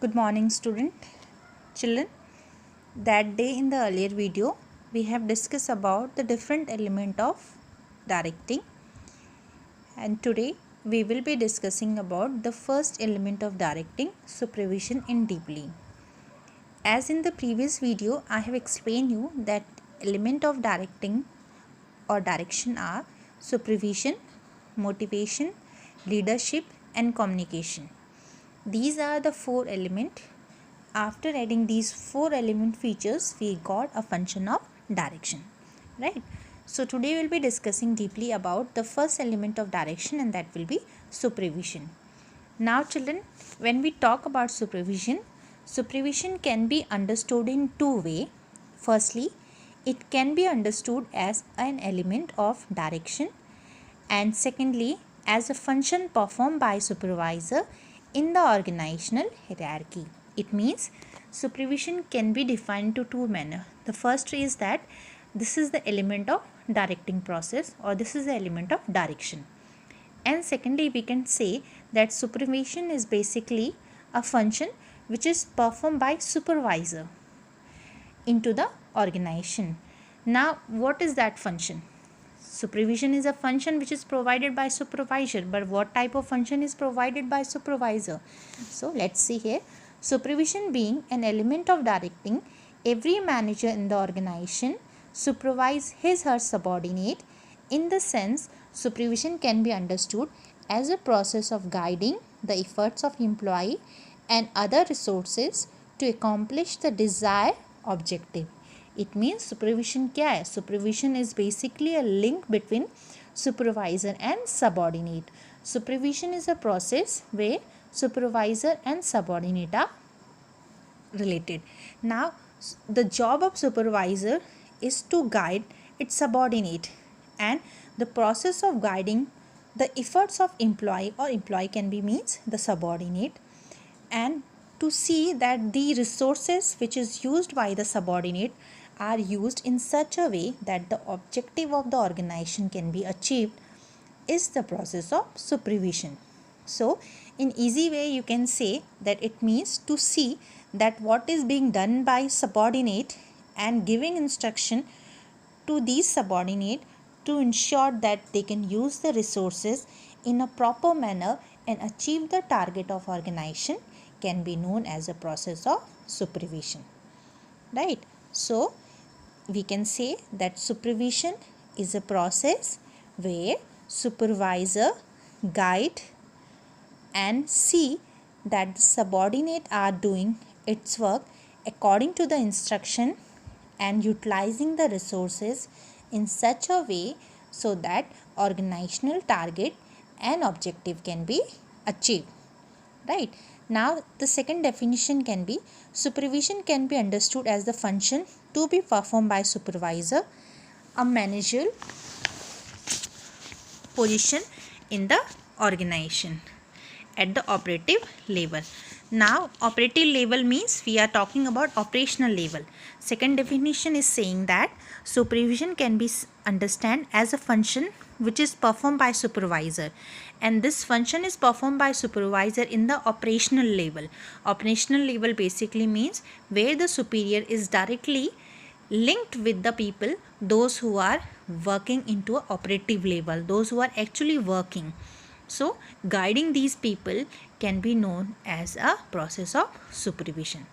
Good morning, children. That day in the earlier video, we have discussed about the different element of directing, and today we will be discussing about the first element of directing, supervision in deeply. As in the previous video, I have explained you that element of directing or direction are supervision, motivation, leadership, and communication. These are the four elements. After adding these four element features, we got a function of direction, right? So today we'll be discussing deeply about the first element of direction, and that will be supervision. Now children, when we talk about supervision can be understood in two ways. Firstly, it can be understood as an element of direction, and secondly, as a function performed by supervisor in the organizational hierarchy. It means supervision can be defined to two manner. The first is that this is the element of directing process, or this is the element of direction. And secondly, we can say that supervision is basically a function which is performed by supervisor into the organization. Now, what is that function? Supervision is a function which is provided by supervisor, but what type of function is provided by supervisor? So let's see here. Supervision being an element of directing, every manager in the organization supervise his or her subordinate. In the sense, supervision can be understood as a process of guiding the efforts of employee and other resources to accomplish the desired objective. It means supervision क्या है? Supervision is basically a link between supervisor and subordinate. Supervision is a process where supervisor and subordinate are related. Now, the job of supervisor is to guide its subordinate, and the process of guiding the efforts of employee, or employee can be means the subordinate, and to see that the resources which is used by the subordinate are used in such a way that the objective of the organization can be achieved is the process of supervision. So in easy way you can say that it means to see that what is being done by subordinate and giving instruction to these subordinate to ensure that they can use the resources in a proper manner and achieve the target of organization can be known as a process of supervision, right? So we can say that supervision is a process where supervisor guide and see that the subordinate are doing its work according to the instruction and utilizing the resources in such a way so that organizational target and objective can be achieved, right? Now the second definition can be supervision can be understood as the function to be performed by supervisor, a managerial position in the organization at the operative level. Now operative level means we are talking about operational level. Second definition is saying that supervision can be understand as a function which is performed by supervisor, and this function is performed by supervisor in the operational level. Operational level basically means where the superior is directly linked with the people, those who are working into a operative level, those who are actually working. So guiding these people can be known as a process of supervision.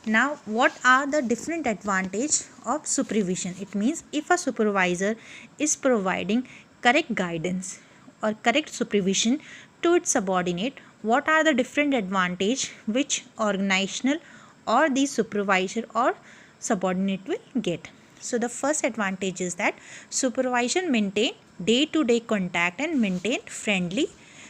Now what are the different advantages of supervision? It means if a supervisor is providing correct guidance or correct supervision to its subordinate, what are the different advantage which organizational or the supervisor or subordinate will get? So the first advantage is that supervisor maintain day-to-day contact and maintain friendly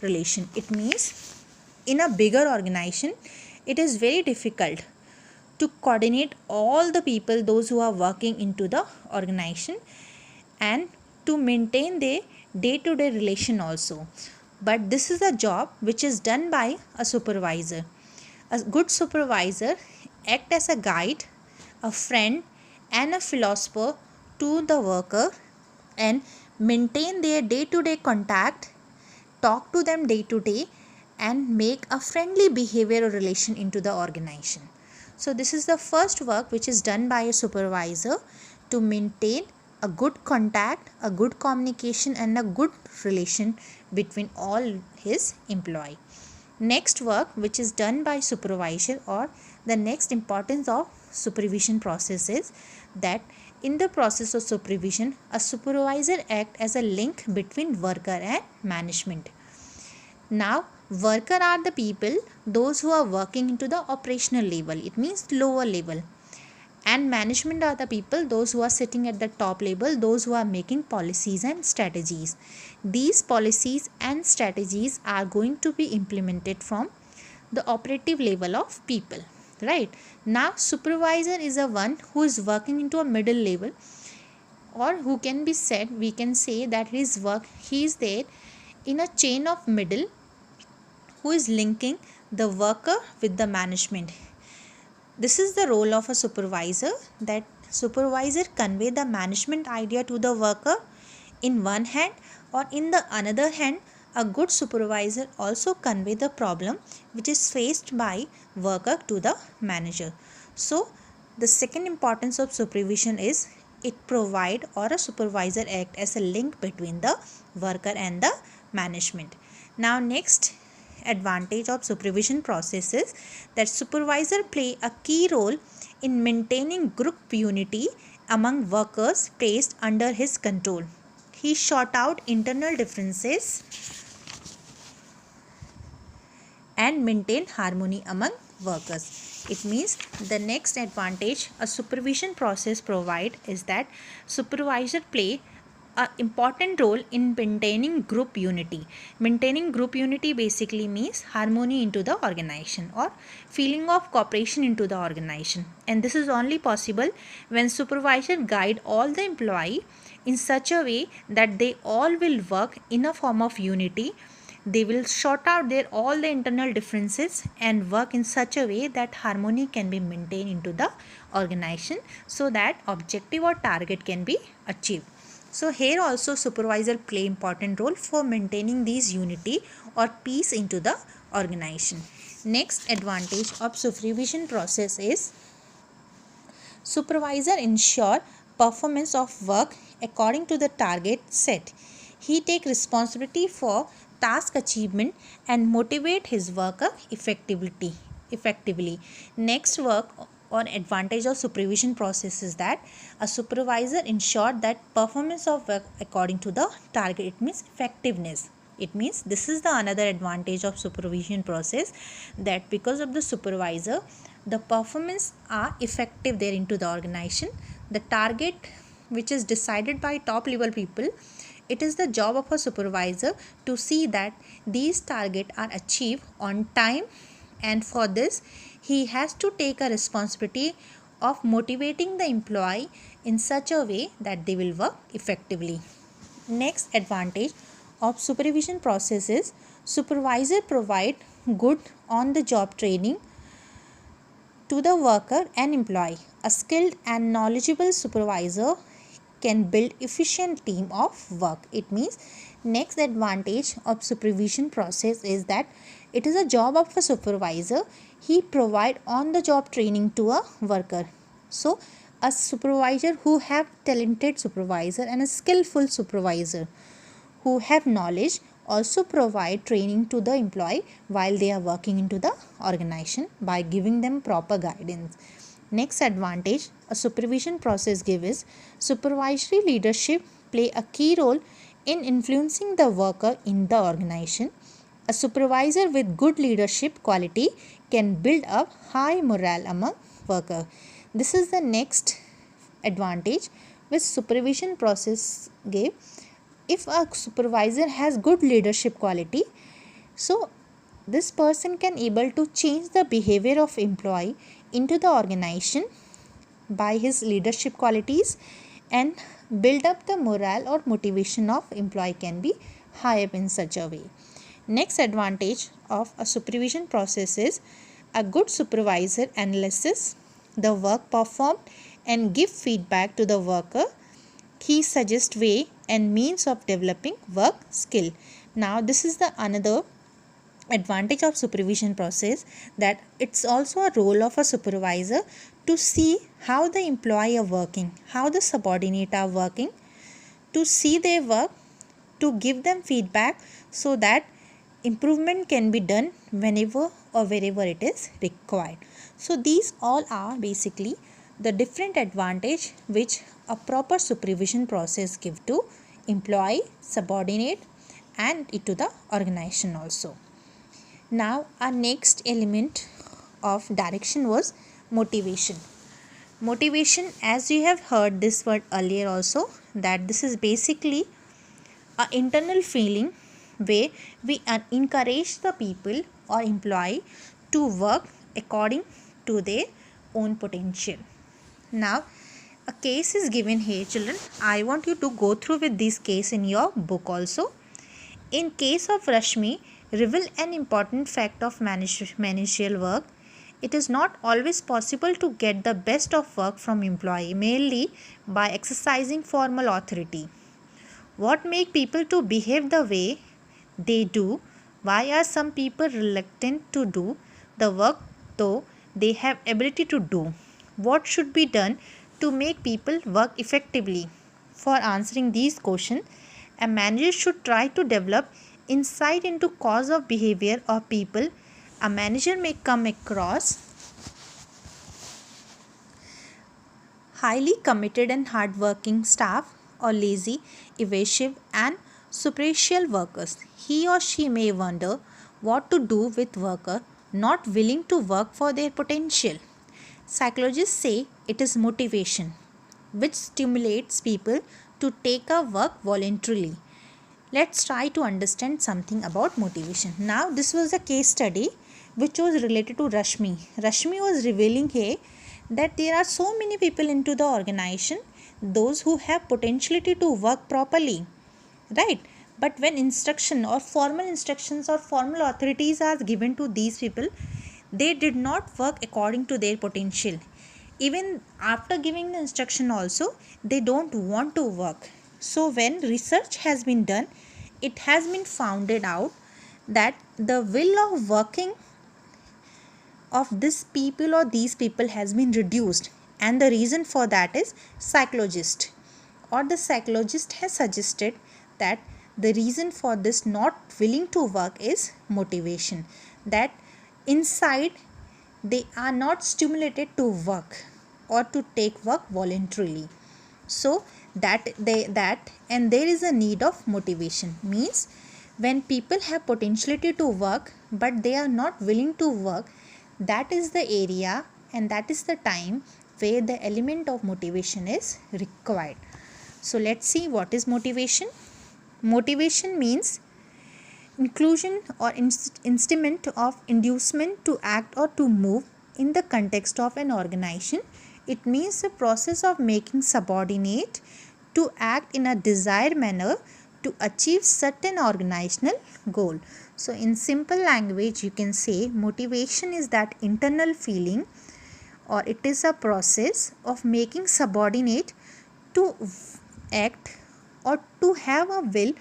relation. It means in a bigger organization it is very difficult to coordinate all the people, those who are working into the organization, and to maintain their day-to-day relation also. But this is a job which is done by a supervisor. A good supervisor act as a guide, a friend and a philosopher to the worker and maintain their day-to-day contact, talk to them day to day, and make a friendly behavior or relation into the organization. So this is the first work which is done by a supervisor to maintain a good contact, a good communication and a good relation between all his employee. Next work which is done by supervisor, or the next importance of supervision process is that in the process of supervision, a supervisor acts as a link between worker and management. Now, worker are the people, those who are working into the operational level, it means lower level. And management are the people, those who are sitting at the top level, those who are making policies and strategies. These policies and strategies are going to be implemented from the operative level of people, right? Now, supervisor is a one who is working into a middle level, or who can be said, we can say that he is there in a chain of middle, who is linking the worker with the management. This is the role of a supervisor, that supervisor convey the management idea to the worker in one hand, or in the another hand a good supervisor also convey the problem which is faced by worker to the manager. So the second importance of supervision is it provide, or a supervisor act as a link between the worker and the management. Now next advantage of supervision process is that supervisor play a key role in maintaining group unity among workers placed under his control. He sort out internal differences and maintain harmony among workers. It means the next advantage a supervision process provide is that supervisor play an important role in maintaining group unity. Maintaining group unity basically means harmony into the organization, or feeling of cooperation into the organization. And this is only possible when supervisor guide all the employee in such a way that they all will work in a form of unity. They will sort out their all the internal differences and work in such a way that harmony can be maintained into the organization, so that objective or target can be achieved. So here also supervisor play important role for maintaining these unity or peace into the organization. Next advantage of supervision process is supervisor ensure performance of work according to the target set. He take responsibility for task achievement and motivate his worker effectively. Next work or advantage of supervision process is that a supervisor ensure that performance of work according to the target. It means effectiveness. It means this is the another advantage of supervision process, that because of the supervisor the performance are effective there into the organization. The target which is decided by top level people, it is the job of a supervisor to see that these targets are achieved on time, and for this he has to take a responsibility of motivating the employee in such a way that they will work effectively. Next advantage of supervision process is supervisor provide good on the job training to the worker and employee. A skilled and knowledgeable supervisor can build efficient team of work. It means next advantage of supervision process is that it is a job of a supervisor. He provide on the job training to a worker. So a supervisor who have talented supervisor and a skillful supervisor who have knowledge also provide training to the employee while they are working into the organization by giving them proper guidance. Next advantage a supervision process gives is supervisory leadership play a key role in influencing the worker in the organization. A supervisor with good leadership quality can build up high morale among workers. This is the next advantage which supervision process gave. If a supervisor has good leadership quality, so this person can able to change the behavior of employee into the organization by his leadership qualities, and build up the morale or motivation of employee can be high up in such a way. Next advantage of a supervision process is a good supervisor analyzes the work performed and give feedback to the worker. He suggests way and means of developing work skill. Now this is the another advantage of supervision process, that it's also a role of a supervisor to see how the employee are working, how the subordinate are working, to see their work, to give them feedback so that improvement can be done whenever or wherever it is required. So these all are basically the different advantage which a proper supervision process give to employee, subordinate, and to the organization also. Now our next element of direction was motivation. Motivation, as you have heard this word earlier also, that this is basically an internal feeling where we encourage the people or employee to work according to their own potential. Now a case is given here, children. I want you to go through with this case in your book also. In case of Rashmi, reveal an important fact of managerial work. It is not always possible to get the best of work from employee merely by exercising formal authority. What make people to behave the way they do? Why are some people reluctant to do the work though they have ability to do? What should be done to make people work effectively? For answering these questions, a manager should try to develop insight into cause of behavior of people. A manager may come across highly committed and hardworking staff or lazy, evasive and superficial workers. He or she may wonder what to do with workers not willing to work for their potential. Psychologists say it is motivation which stimulates people to take a work voluntarily. Let's try to understand something about motivation. Now this was a case study which was related to Rashmi. Rashmi was revealing here that there are so many people into the organization, those who have potentiality to work properly, right? But when instruction or formal instructions or formal authorities are given to these people, they did not work according to their potential. Even after giving the instruction also, they don't want to work. So when research has been done, it has been founded out that the will of working of this people or these people has been reduced, and the reason for that is psychologist has suggested that the reason for this not willing to work is motivation, that inside they are not stimulated to work or to take work voluntarily. So that and there is a need of motivation, means when people have potentiality to work but they are not willing to work, that is the area and that is the time where the element of motivation is required. So let's see what is motivation. Motivation means inclusion or instrument of inducement to act or to move in the context of an organization. It means the process of making subordinate to act in a desired manner to achieve certain organizational goal. So in simple language you can say motivation is that internal feeling, or it is a process of making subordinate to act or to have a will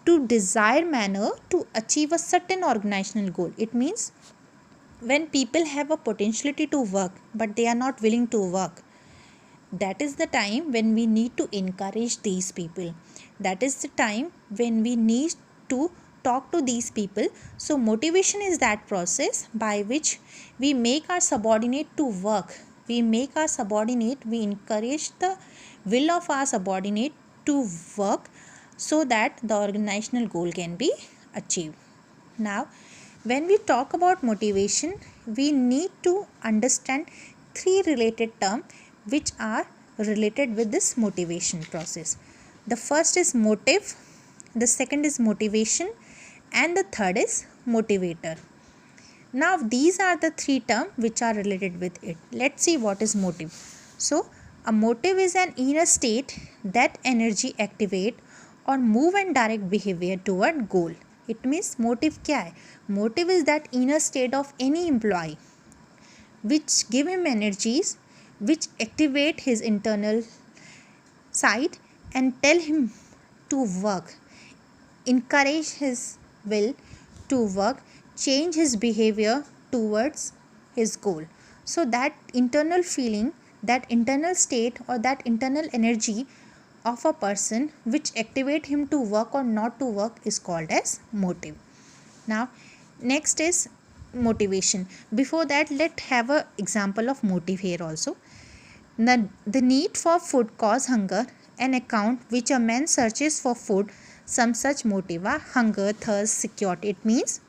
to desired manner to achieve a certain organizational goal. It means when people have a potentiality to work but they are not willing to work, that is the time when we need to encourage these people. That is the time when we need to talk to these people. So motivation is that process by which we make our subordinate to work. We encourage the will of our subordinate to work so that the organizational goal can be achieved. Now when we talk about motivation, we need to understand three related terms which are related with this motivation process. The first is motive, the second is motivation, and the third is motivator. Now these are the three terms which are related with it. Let's see what is motive. So a motive is an inner state that energy activate or move and direct behavior toward goal. It means motive क्या है? Motive is that inner state of any employee which give him energies, which activate his internal side and tell him to work, encourage his will to work, change his behavior towards his goal. So that internal feeling, that internal state or that internal energy of a person which activate him to work or not to work is called as motive. Now next is motivation. Before that, let's have an example of motive here also. The need for food cause hunger, an account which a man searches for food, some such motive are hunger, thirst, security. It means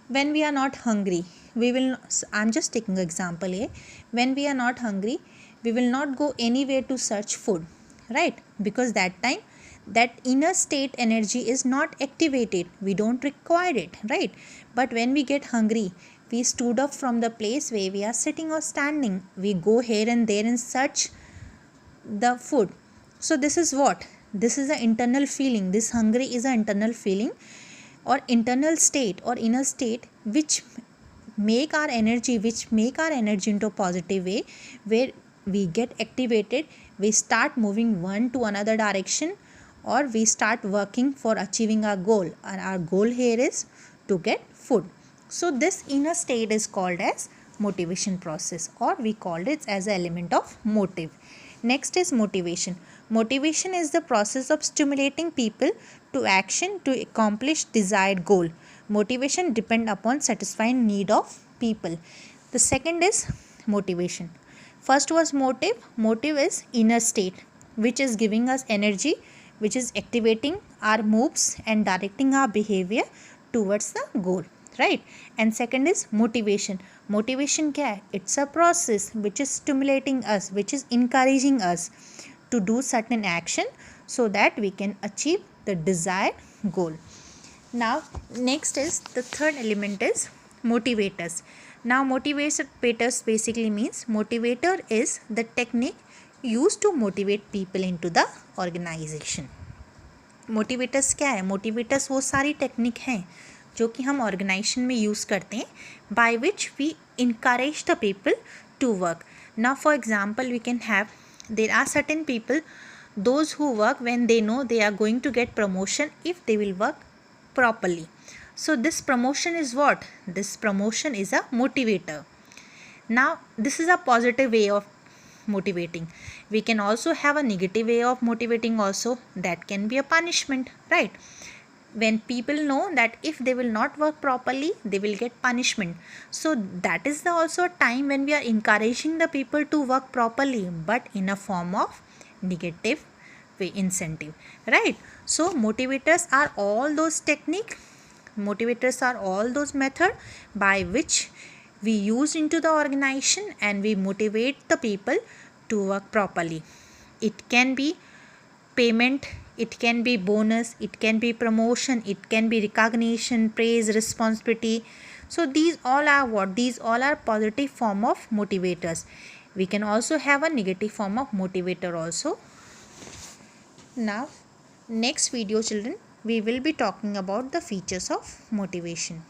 when we are not hungry, we will, I'm just taking an example here, when we are not hungry, we will not go anywhere to search food, right? Because that time that inner state energy is not activated, we don't require it, right? But when we get hungry, we stood up from the place where we are sitting or standing, we go here and there and search the food. So this is what, this is an internal feeling. This hungry is an internal feeling or internal state or inner state which make our energy into a positive way, where we get activated, we start moving one to another direction, or we start working for achieving our goal, and our goal here is to get food. So this inner state is called as motivation process, or we called it as an element of motive. Next is motivation. Motivation is the process of stimulating people to action to accomplish desired goal. Motivation depend upon satisfying need of people. The second is motivation. First was motive. Motive is inner state which is giving us energy, which is activating our moves and directing our behavior towards the goal, right? And second is motivation. Motivation क्या है? It's a process which is stimulating us, which is encouraging us to do certain action so that we can achieve the desired goal. Now next is the third element is motivators. Now motivators basically means motivator is the technique used to motivate people into the organization. Motivators क्या है? Motivators वो सारी technique हैं जो कि हम organisation में use करते हैं, by which we encourage the people to work. Now for example we can have, there are certain people those who work when they know they are going to get promotion if they will work properly. So this promotion is what? This promotion is a motivator. Now this is a positive way of motivating. We can also have a negative way of motivating also, that can be a punishment, right? When people know that if they will not work properly they will get punishment, so that is also a time when we are encouraging the people to work properly, but in a form of negative way incentive, right? So motivators are all those techniques, motivators are all those methods by which we use into the organization and we motivate the people to work properly. It can be payment, it can be bonus, it can be promotion, it can be recognition, praise, responsibility. So these all are what? These all are positive form of motivators. We can also have a negative form of motivator also. Now next video children, we will be talking about the features of motivation.